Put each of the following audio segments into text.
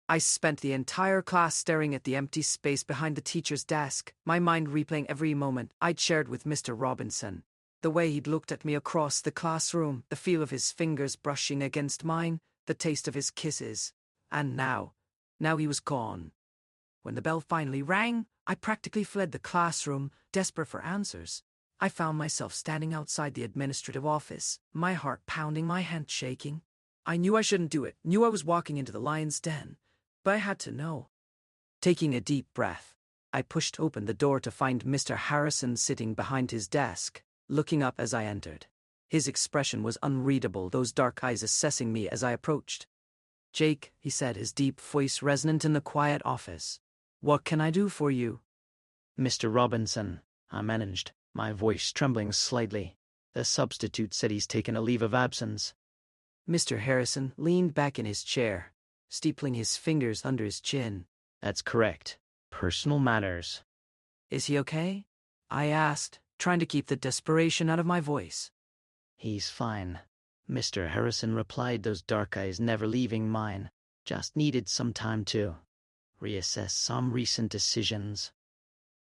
I spent the entire class staring at the empty space behind the teacher's desk, my mind replaying every moment I'd shared with Mr. Robinson. The way he'd looked at me across the classroom, the feel of his fingers brushing against mine, the taste of his kisses. And now he was gone. When the bell finally rang, I practically fled the classroom, desperate for answers. I found myself standing outside the administrative office, my heart pounding, my hand shaking. I knew I shouldn't do it, knew I was walking into the lion's den, but I had to know. Taking a deep breath, I pushed open the door to find Mr. Harrison sitting behind his desk, looking up as I entered. His expression was unreadable, those dark eyes assessing me as I approached. "Jake," he said, his deep voice resonant in the quiet office. "What can I do for you?" "Mr. Robinson," I managed, my voice trembling slightly. "The substitute said he's taken a leave of absence." Mr. Harrison leaned back in his chair, steepling his fingers under his chin. "That's correct. Personal matters." "Is he okay?" I asked, trying to keep the desperation out of my voice. "He's fine," Mr. Harrison replied, those dark eyes never leaving mine. "Just needed some time to reassess some recent decisions."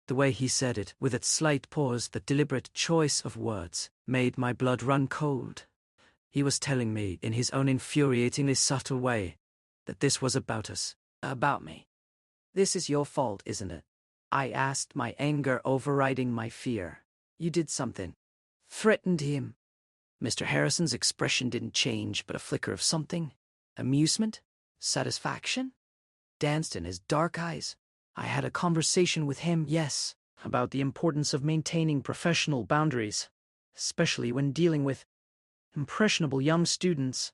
The way he said it, with its slight pause, the deliberate choice of words, made my blood run cold. He was telling me, in his own infuriatingly subtle way, that this was about us, about me. "This is your fault, isn't it?" I asked, my anger overriding my fear. "You did something. Threatened him." Mr. Harrison's expression didn't change, but a flicker of something, amusement, satisfaction, danced in his dark eyes. "I had a conversation with him, yes, about the importance of maintaining professional boundaries, especially when dealing with impressionable young students."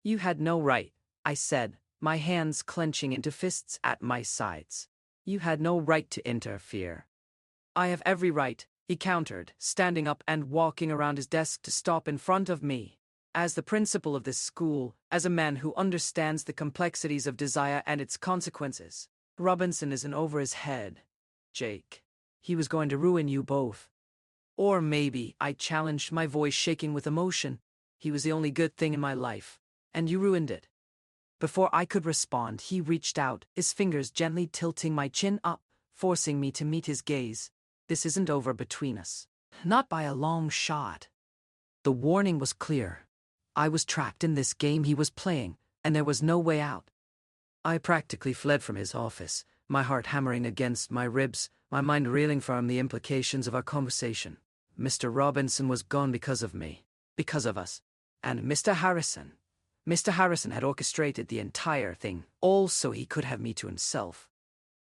"You had no right," I said, my hands clenching into fists at my sides. "You had no right to interfere." "I have every right," he countered, standing up and walking around his desk to stop in front of me. "As the principal of this school, as a man who understands the complexities of desire and its consequences, Robinson isn't over his head, Jake. He was going to ruin you both." "Or maybe," I challenged, my voice shaking with emotion, "he was the only good thing in my life, and you ruined it." Before I could respond, he reached out, his fingers gently tilting my chin up, forcing me to meet his gaze. "This isn't over between us. Not by a long shot." The warning was clear. I was trapped in this game he was playing, and there was no way out. I practically fled from his office, my heart hammering against my ribs, my mind reeling from the implications of our conversation. Mr. Robinson was gone because of me, because of us. And Mr. Harrison had orchestrated the entire thing, all so he could have me to himself.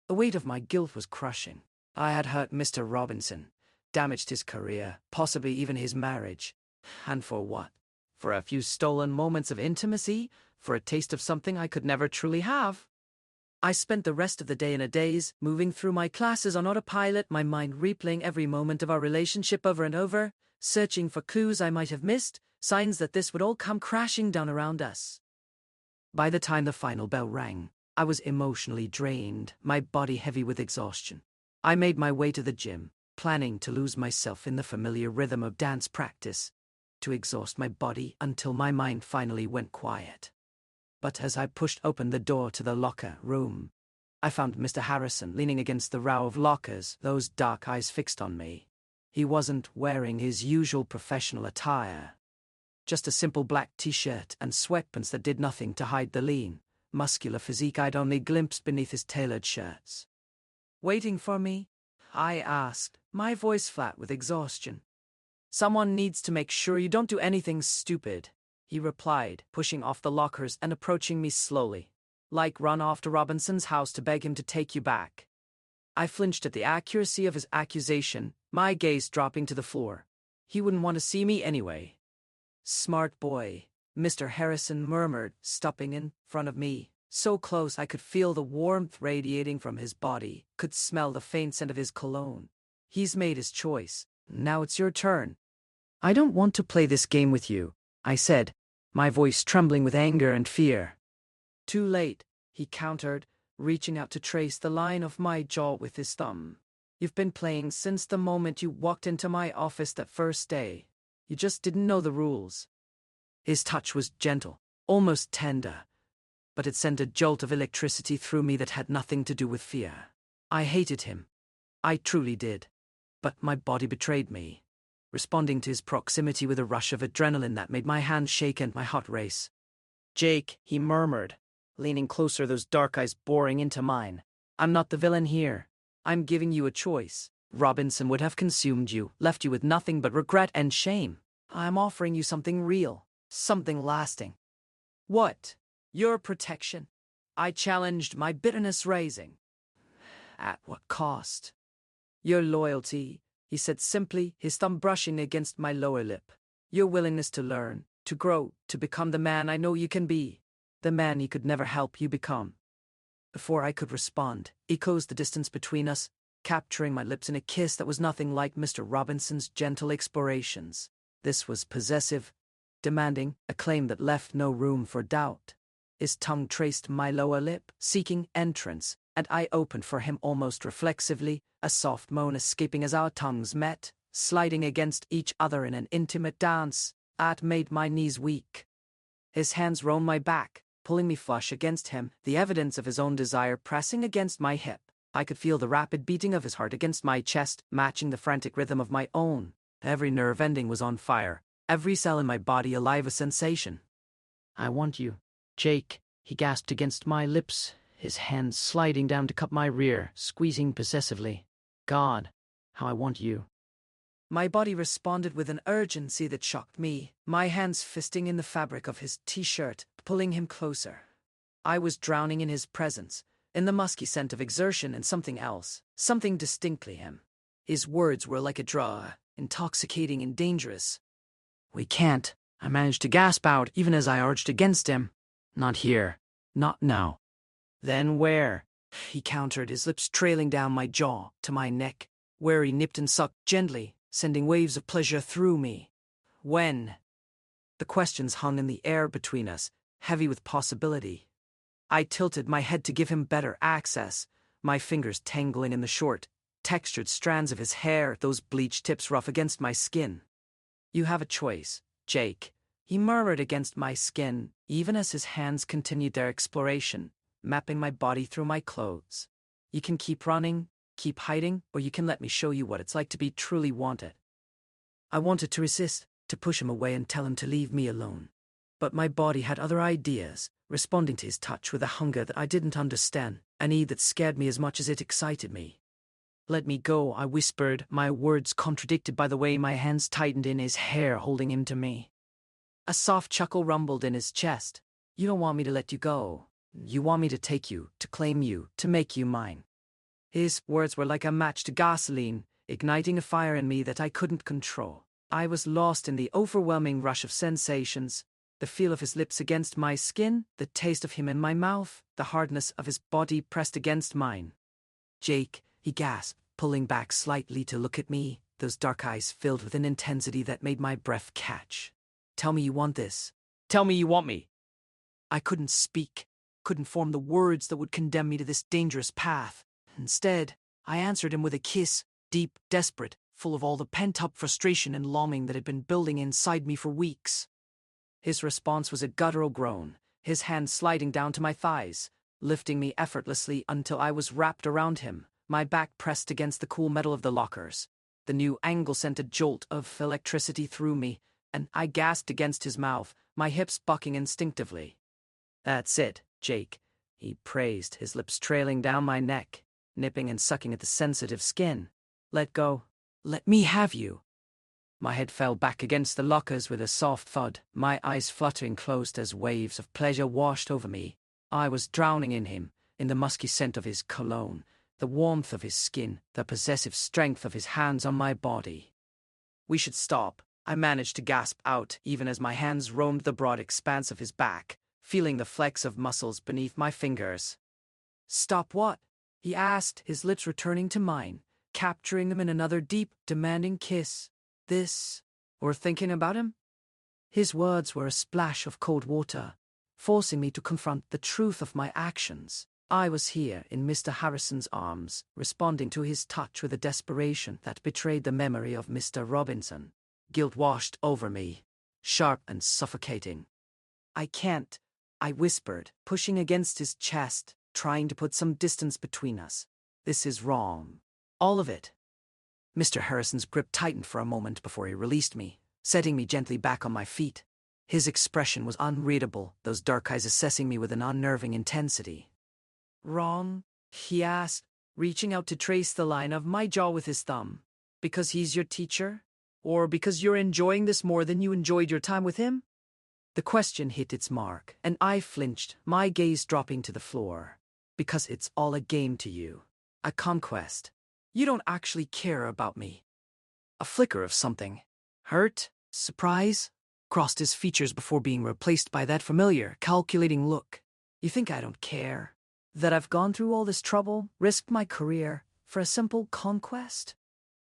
The weight of my guilt was crushing. I had hurt Mr. Robinson, damaged his career, possibly even his marriage. And for what? For a few stolen moments of intimacy? For a taste of something I could never truly have? I spent the rest of the day in a daze, moving through my classes on autopilot, my mind replaying every moment of our relationship over and over, searching for clues I might have missed, signs that this would all come crashing down around us. By the time the final bell rang, I was emotionally drained, my body heavy with exhaustion. I made my way to the gym, planning to lose myself in the familiar rhythm of dance practice, to exhaust my body until my mind finally went quiet. But as I pushed open the door to the locker room, I found Mr. Harrison leaning against the row of lockers, those dark eyes fixed on me. He wasn't wearing his usual professional attire. Just a simple black t-shirt and sweatpants that did nothing to hide the lean, muscular physique I'd only glimpsed beneath his tailored shirts. "Waiting for me?" I asked, my voice flat with exhaustion. "Someone needs to make sure you don't do anything stupid," he replied, pushing off the lockers and approaching me slowly. "Like run off to Robinson's house to beg him to take you back." I flinched at the accuracy of his accusation, my gaze dropping to the floor. He wouldn't want to see me anyway. "Smart boy," Mr. Harrison murmured, stopping in front of me, so close I could feel the warmth radiating from his body, could smell the faint scent of his cologne. "He's made his choice. Now it's your turn." "I don't want to play this game with you," I said, my voice trembling with anger and fear. "Too late," he countered, reaching out to trace the line of my jaw with his thumb. "You've been playing since the moment you walked into my office that first day. You just didn't know the rules." His touch was gentle, almost tender, but it sent a jolt of electricity through me that had nothing to do with fear. I hated him. I truly did. But my body betrayed me, responding to his proximity with a rush of adrenaline that made my hands shake and my heart race. Jake, he murmured, leaning closer, those dark eyes boring into mine. I'm not the villain here. I'm giving you a choice. Robinson would have consumed you, left you with nothing but regret and shame. I'm offering you something real, something lasting. What? Your protection. I challenged my bitterness raising. At what cost? Your loyalty, he said simply, his thumb brushing against my lower lip. Your willingness to learn, to grow, to become the man I know you can be. The man he could never help you become. Before I could respond, he closed the distance between us, capturing my lips in a kiss that was nothing like Mr. Robinson's gentle explorations. This was possessive, demanding, a claim that left no room for doubt. His tongue traced my lower lip, seeking entrance, and I opened for him almost reflexively, a soft moan escaping as our tongues met, sliding against each other in an intimate dance that made my knees weak. His hands roamed my back, pulling me flush against him, the evidence of his own desire pressing against my hip. I could feel the rapid beating of his heart against my chest, matching the frantic rhythm of my own. Every nerve ending was on fire, every cell in my body alive with sensation. I want you, Jake, he gasped against my lips, his hands sliding down to cup my rear, squeezing possessively. God, how I want you. My body responded with an urgency that shocked me, my hands fisting in the fabric of his t-shirt, pulling him closer. I was drowning in his presence, in the musky scent of exertion and something else, something distinctly him. His words were like a drug, intoxicating and dangerous. We can't, I managed to gasp out even as I urged against him. Not here. Not now. Then where? He countered, his lips trailing down my jaw to my neck, where he nipped and sucked gently, sending waves of pleasure through me. When? The questions hung in the air between us, heavy with possibility. I tilted my head to give him better access, my fingers tangling in the short, textured strands of his hair, those bleached tips rough against my skin. You have a choice, Jake, he murmured against my skin, even as his hands continued their exploration, mapping my body through my clothes. You can keep running, keep hiding, or you can let me show you what it's like to be truly wanted. I wanted to resist, to push him away and tell him to leave me alone. But my body had other ideas, responding to his touch with a hunger that I didn't understand, a need that scared me as much as it excited me. Let me go, I whispered, my words contradicted by the way my hands tightened in his hair, holding him to me. A soft chuckle rumbled in his chest. You don't want me to let you go. You want me to take you, to claim you, to make you mine. His words were like a match to gasoline, igniting a fire in me that I couldn't control. I was lost in the overwhelming rush of sensations, the feel of his lips against my skin, the taste of him in my mouth, the hardness of his body pressed against mine. Jake, he gasped, pulling back slightly to look at me, those dark eyes filled with an intensity that made my breath catch. Tell me you want this. Tell me you want me. I couldn't speak, couldn't form the words that would condemn me to this dangerous path. Instead, I answered him with a kiss, deep, desperate, full of all the pent-up frustration and longing that had been building inside me for weeks. His response was a guttural groan, his hand sliding down to my thighs, lifting me effortlessly until I was wrapped around him, my back pressed against the cool metal of the lockers. The new angle sent a jolt of electricity through me, and I gasped against his mouth, my hips bucking instinctively. That's it, Jake, he praised, his lips trailing down my neck, nipping and sucking at the sensitive skin. Let go. Let me have you. My head fell back against the lockers with a soft thud, my eyes fluttering closed as waves of pleasure washed over me. I was drowning in him, in the musky scent of his cologne, the warmth of his skin, the possessive strength of his hands on my body. We should stop, I managed to gasp out, even as my hands roamed the broad expanse of his back, feeling the flex of muscles beneath my fingers. Stop what? He asked, his lips returning to mine, capturing them in another deep, demanding kiss. This, or thinking about him? His words were a splash of cold water, forcing me to confront the truth of my actions. I was here in Mr. Harrison's arms, responding to his touch with a desperation that betrayed the memory of Mr. Robinson. Guilt washed over me, sharp and suffocating. I can't. I whispered, pushing against his chest, trying to put some distance between us. This is wrong. All of it. Mr. Harrison's grip tightened for a moment before he released me, setting me gently back on my feet. His expression was unreadable, those dark eyes assessing me with an unnerving intensity. Wrong? He asked, reaching out to trace the line of my jaw with his thumb. Because he's your teacher? Or because you're enjoying this more than you enjoyed your time with him? The question hit its mark, and I flinched, my gaze dropping to the floor. Because it's all a game to you. A conquest. You don't actually care about me. A flicker of something. Hurt? Surprise? Crossed his features before being replaced by that familiar, calculating look. You think I don't care? That I've gone through all this trouble, risked my career, for a simple conquest?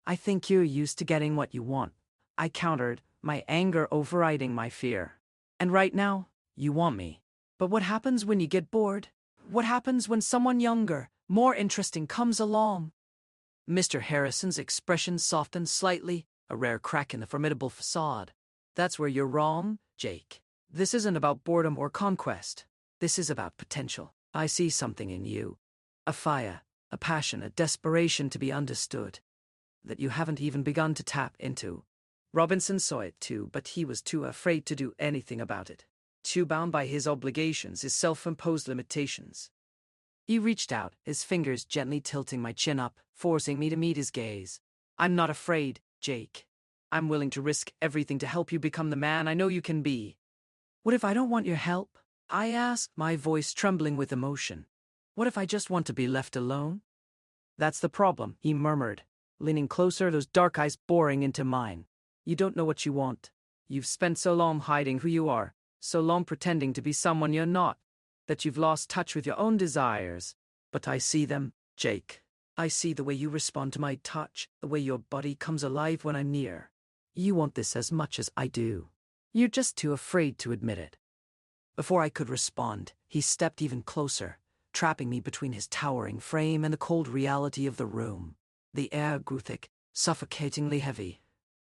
I think you're used to getting what you want. I countered, my anger overriding my fear. And right now, you want me. But what happens when you get bored? What happens when someone younger, more interesting comes along? Mr. Harrison's expression softened slightly, a rare crack in the formidable facade. That's where you're wrong, Jake. This isn't about boredom or conquest. This is about potential. I see something in you. A fire, a passion, a desperation to be understood. That you haven't even begun to tap into. Robinson saw it too, but he was too afraid to do anything about it. Too bound by his obligations, his self-imposed limitations. He reached out, his fingers gently tilting my chin up, forcing me to meet his gaze. I'm not afraid, Jake. I'm willing to risk everything to help you become the man I know you can be. What if I don't want your help? I asked, my voice trembling with emotion. What if I just want to be left alone? That's the problem, he murmured, leaning closer, those dark eyes boring into mine. You don't know what you want. You've spent so long hiding who you are, so long pretending to be someone you're not, that you've lost touch with your own desires. But I see them, Jake. I see the way you respond to my touch, the way your body comes alive when I'm near. You want this as much as I do. You're just too afraid to admit it. Before I could respond, he stepped even closer, trapping me between his towering frame and the cold reality of the room. The air grew thick, suffocatingly heavy.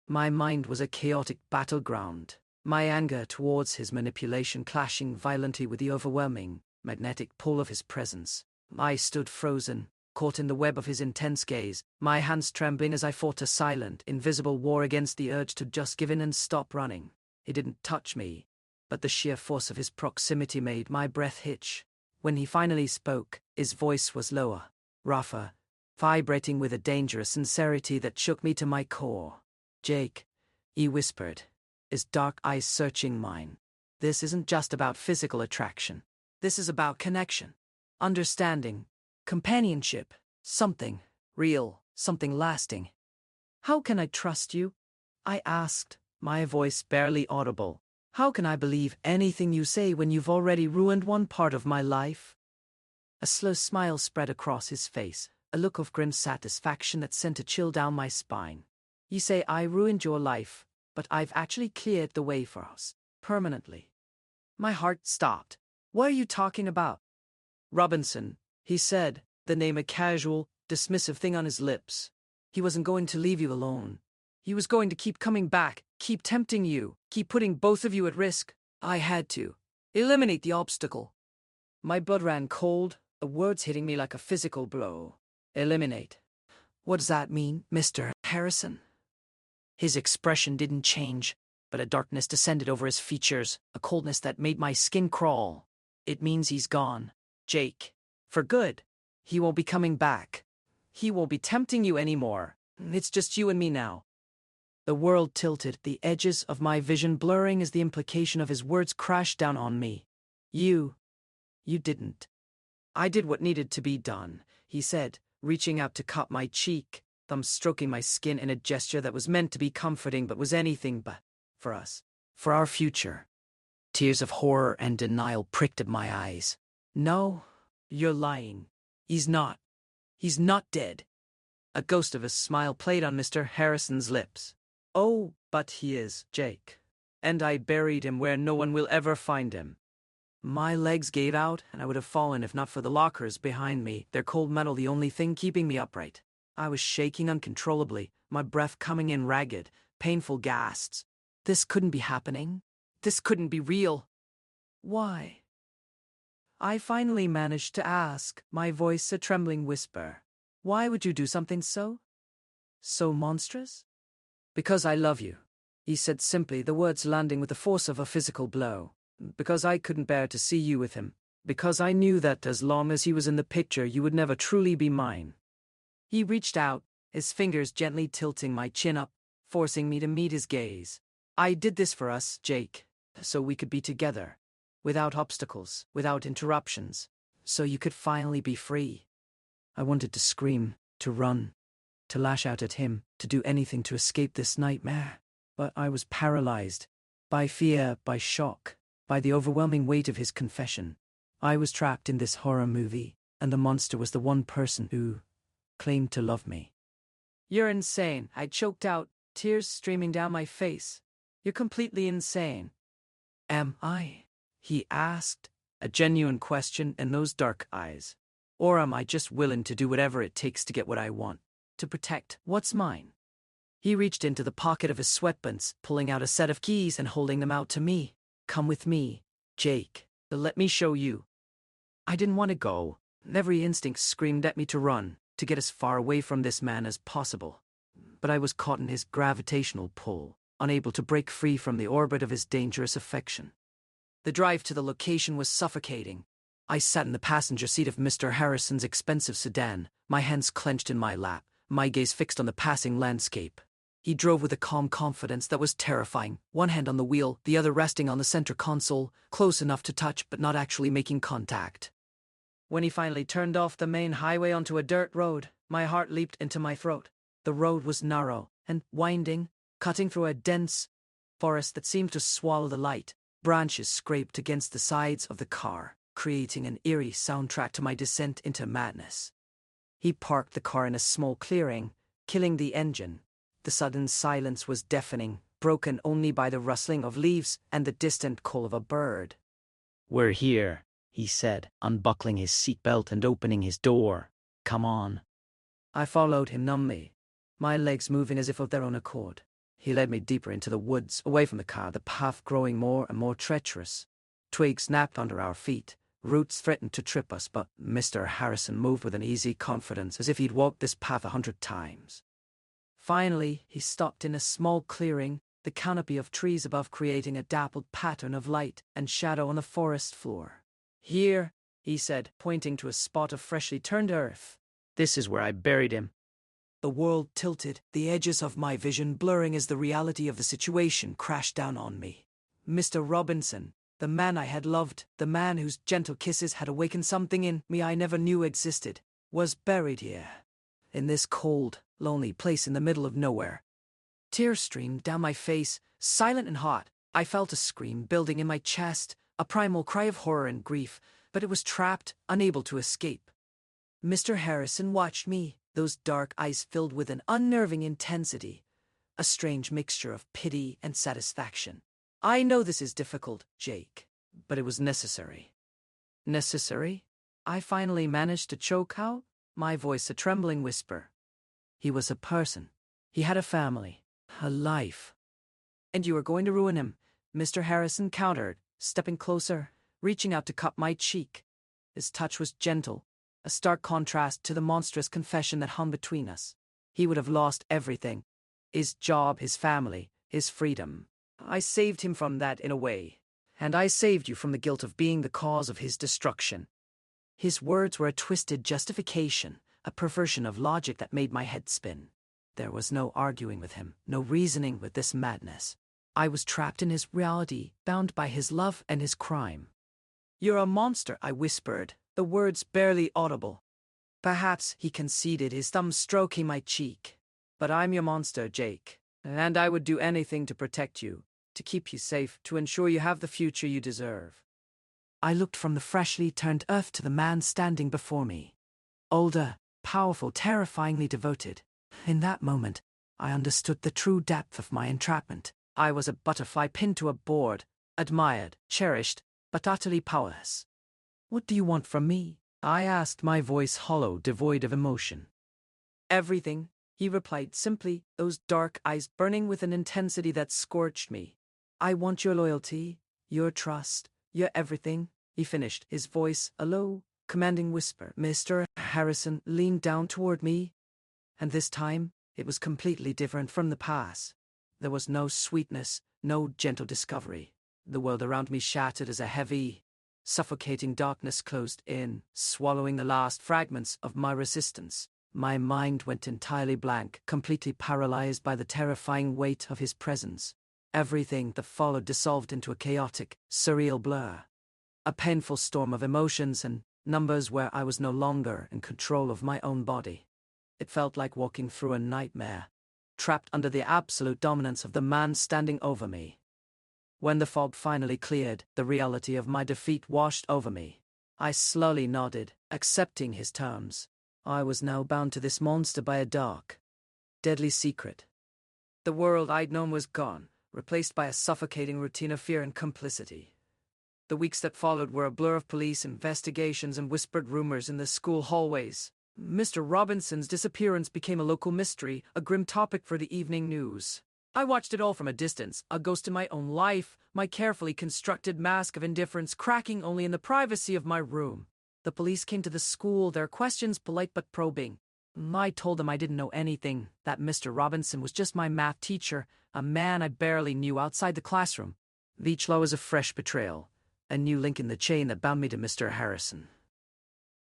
My mind was a chaotic battleground, my anger towards his manipulation clashing violently with the overwhelming, magnetic pull of his presence. I stood frozen, caught in the web of his intense gaze, my hands trembling as I fought a silent, invisible war against the urge to just give in and stop running. He didn't touch me, but the sheer force of his proximity made my breath hitch. When he finally spoke, his voice was lower, rougher, vibrating with a dangerous sincerity that shook me to my core. Jake, he whispered, his dark eyes searching mine. This isn't just about physical attraction. This is about connection, understanding, companionship, something real, something lasting. How can I trust you? I asked, my voice barely audible. How can I believe anything you say when you've already ruined one part of my life? A slow smile spread across his face, a look of grim satisfaction that sent a chill down my spine. You say I ruined your life, but I've actually cleared the way for us, permanently. My heart stopped. What are you talking about? Robinson, he said, the name a casual, dismissive thing on his lips. He wasn't going to leave you alone. He was going to keep coming back, keep tempting you, keep putting both of you at risk. I had to eliminate the obstacle. My blood ran cold, the words hitting me like a physical blow. Eliminate. What does that mean, Mr. Harrison? His expression didn't change, but a darkness descended over his features, a coldness that made my skin crawl. It means he's gone, Jake. For good. He won't be coming back. He won't be tempting you anymore. It's just you and me now. The world tilted, the edges of my vision blurring as the implication of his words crashed down on me. You didn't. I did what needed to be done, he said, reaching out to cup my cheek, thumb stroking my skin in a gesture that was meant to be comforting but was anything but for us, for our future. Tears of horror and denial pricked at my eyes. No, you're lying. He's not. He's not dead. A ghost of a smile played on Mr. Harrison's lips. Oh, but he is, Jake. And I buried him where no one will ever find him. My legs gave out, and I would have fallen if not for the lockers behind me, their cold metal the only thing keeping me upright. I was shaking uncontrollably, my breath coming in ragged, painful gasps. This couldn't be happening. This couldn't be real. Why? I finally managed to ask, my voice a trembling whisper. Why would you do something so monstrous? Because I love you, he said simply, the words landing with the force of a physical blow. Because I couldn't bear to see you with him. Because I knew that as long as he was in the picture, you would never truly be mine. He reached out, his fingers gently tilting my chin up, forcing me to meet his gaze. I did this for us, Jake, so we could be together, without obstacles, without interruptions, so you could finally be free. I wanted to scream, to run, to lash out at him, to do anything to escape this nightmare. But I was paralyzed, by fear, by shock, by the overwhelming weight of his confession. I was trapped in this horror movie, and the monster was the one person who claimed to love me. You're insane, I choked out, tears streaming down my face. You're completely insane. Am I? He asked, a genuine question in those dark eyes. Or am I just willing to do whatever it takes to get what I want, to protect what's mine? He reached into the pocket of his sweatpants, pulling out a set of keys and holding them out to me. Come with me, Jake. Let me show you. I didn't want to go. Every instinct screamed at me to run, to get as far away from this man as possible. But I was caught in his gravitational pull, unable to break free from the orbit of his dangerous affection. The drive to the location was suffocating. I sat in the passenger seat of Mr. Harrison's expensive sedan, my hands clenched in my lap, my gaze fixed on the passing landscape. He drove with a calm confidence that was terrifying, one hand on the wheel, the other resting on the center console, close enough to touch but not actually making contact. When he finally turned off the main highway onto a dirt road, my heart leaped into my throat. The road was narrow and winding, cutting through a dense forest that seemed to swallow the light. Branches scraped against the sides of the car, creating an eerie soundtrack to my descent into madness. He parked the car in a small clearing, killing the engine. The sudden silence was deafening, broken only by the rustling of leaves and the distant call of a bird. We're here, he said, unbuckling his seatbelt and opening his door. Come on. I followed him numbly, my legs moving as if of their own accord. He led me deeper into the woods, away from the car, the path growing more and more treacherous. Twigs snapped under our feet, roots threatened to trip us, but Mr. Harrison moved with an easy confidence, as if he'd walked this path 100 times. Finally, he stopped in a small clearing, the canopy of trees above creating a dappled pattern of light and shadow on the forest floor. Here, he said, pointing to a spot of freshly turned earth. This is where I buried him. The world tilted, the edges of my vision blurring as the reality of the situation crashed down on me. Mr. Robinson, the man I had loved, the man whose gentle kisses had awakened something in me I never knew existed, was buried here, in this cold, lonely place in the middle of nowhere. Tears streamed down my face, silent and hot. I felt a scream building in my chest, a primal cry of horror and grief, but it was trapped, unable to escape. Mr. Harrison watched me, those dark eyes filled with an unnerving intensity, a strange mixture of pity and satisfaction. I know this is difficult, Jake, but it was necessary. Necessary? I finally managed to choke out, my voice a trembling whisper. He was a person. He had a family, a life. And you were going to ruin him, Mr. Harrison countered, stepping closer, reaching out to cup my cheek. His touch was gentle, a stark contrast to the monstrous confession that hung between us. He would have lost everything. His job, his family, his freedom. I saved him from that in a way. And I saved you from the guilt of being the cause of his destruction. His words were a twisted justification, a perversion of logic that made my head spin. There was no arguing with him, no reasoning with this madness. I was trapped in his reality, bound by his love and his crime. You're a monster, I whispered, the words barely audible. Perhaps he conceded, his thumb stroking my cheek. But I'm your monster, Jake, and I would do anything to protect you, to keep you safe, to ensure you have the future you deserve. I looked from the freshly turned earth to the man standing before me. Older, powerful, terrifyingly devoted. In that moment, I understood the true depth of my entrapment. I was a butterfly pinned to a board, admired, cherished, but utterly powerless. What do you want from me? I asked, my voice hollow, devoid of emotion. Everything, he replied simply, those dark eyes burning with an intensity that scorched me. I want your loyalty, your trust, your everything. he finished, his voice a low, commanding whisper. Mr. Harrison leaned down toward me, and this time it was completely different from the past. There was no sweetness, no gentle discovery. The world around me shattered as a heavy, suffocating darkness closed in, swallowing the last fragments of my resistance. My mind went entirely blank, completely paralyzed by the terrifying weight of his presence. Everything that followed dissolved into a chaotic, surreal blur. A painful storm of emotions and numbers where I was no longer in control of my own body. It felt like walking through a nightmare, trapped under the absolute dominance of the man standing over me. When the fog finally cleared, the reality of my defeat washed over me. I slowly nodded, accepting his terms. I was now bound to this monster by a dark, deadly secret. The world I'd known was gone, replaced by a suffocating routine of fear and complicity. The weeks that followed were a blur of police investigations and whispered rumors in the school hallways. Mr. Robinson's disappearance became a local mystery, a grim topic for the evening news. I watched it all from a distance, a ghost in my own life, my carefully constructed mask of indifference cracking only in the privacy of my room. The police came to the school, their questions polite but probing. I told them I didn't know anything, that Mr. Robinson was just my math teacher, a man I barely knew outside the classroom. Each law was a fresh betrayal, a new link in the chain that bound me to Mr. Harrison.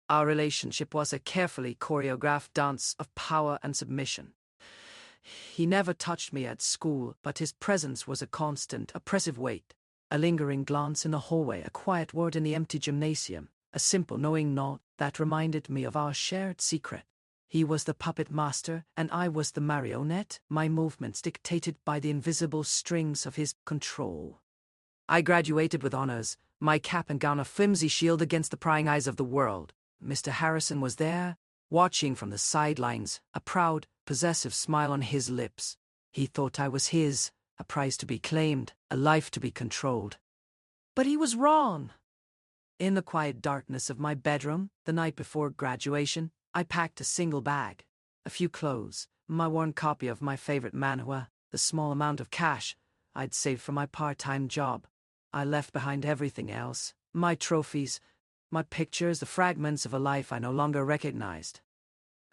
Our relationship was a carefully choreographed dance of power and submission. He never touched me at school, but his presence was a constant, oppressive weight. A lingering glance in the hallway, a quiet word in the empty gymnasium, a simple knowing nod that reminded me of our shared secret. He was the puppet master, and I was the marionette, my movements dictated by the invisible strings of his control. I graduated with honors, my cap and gown a flimsy shield against the prying eyes of the world. Mr. Harrison was there, watching from the sidelines, a proud, possessive smile on his lips. He thought I was his, a prize to be claimed, a life to be controlled. But he was wrong. In the quiet darkness of my bedroom, the night before graduation, I packed a single bag, a few clothes, my worn copy of my favorite manhwa, the small amount of cash I'd saved for my part-time job. I left behind everything else, my trophies, my pictures, the fragments of a life I no longer recognized.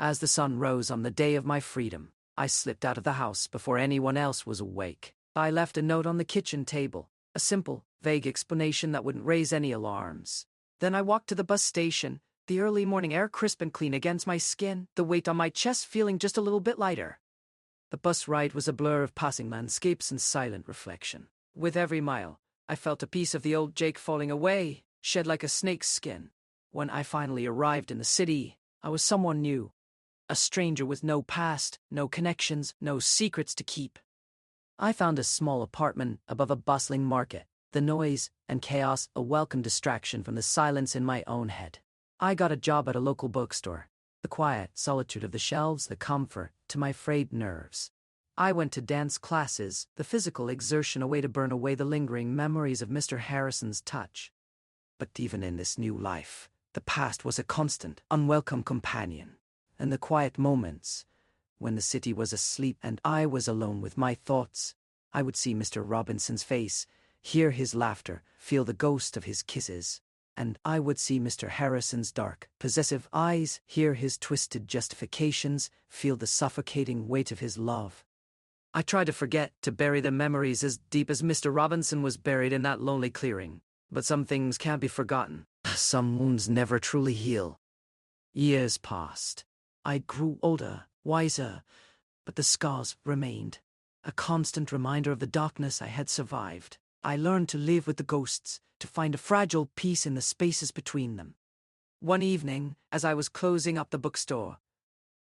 As the sun rose on the day of my freedom, I slipped out of the house before anyone else was awake. I left a note on the kitchen table, a simple, vague explanation that wouldn't raise any alarms. Then I walked to the bus station, the early morning air crisp and clean against my skin, the weight on my chest feeling just a little bit lighter. The bus ride was a blur of passing landscapes and silent reflection. With every mile, I felt a piece of the old Jake falling away, shed like a snake's skin. When I finally arrived in the city, I was someone new. A stranger with no past, no connections, no secrets to keep. I found a small apartment above a bustling market, the noise and chaos a welcome distraction from the silence in my own head. I got a job at a local bookstore, the quiet solitude of the shelves, the comfort to my frayed nerves. I went to dance classes, the physical exertion a way to burn away the lingering memories of Mr. Harrison's touch. But even in this new life, the past was a constant, unwelcome companion. And the quiet moments, when the city was asleep and I was alone with my thoughts, I would see Mr. Robinson's face, hear his laughter, feel the ghost of his kisses. And I would see Mr. Harrison's dark, possessive eyes, hear his twisted justifications, feel the suffocating weight of his love. I tried to forget, to bury the memories as deep as Mr. Robinson was buried in that lonely clearing. But some things can't be forgotten. Some wounds never truly heal. Years passed. I grew older, wiser, but the scars remained. A constant reminder of the darkness I had survived. I learned to live with the ghosts, to find a fragile peace in the spaces between them. One evening, as I was closing up the bookstore,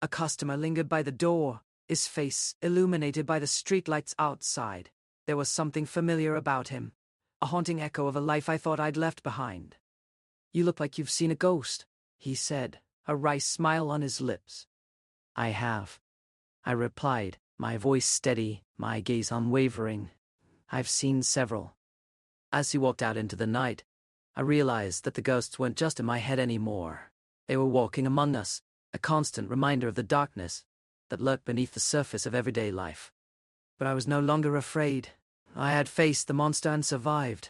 a customer lingered by the door, his face illuminated by the streetlights outside. There was something familiar about him, a haunting echo of a life I thought I'd left behind. "You look like you've seen a ghost," he said, a wry smile on his lips. "I have," I replied, my voice steady, my gaze unwavering. "I've seen several." As he walked out into the night, I realized that the ghosts weren't just in my head anymore. They were walking among us, a constant reminder of the darkness that lurked beneath the surface of everyday life. But I was no longer afraid. I had faced the monster and survived.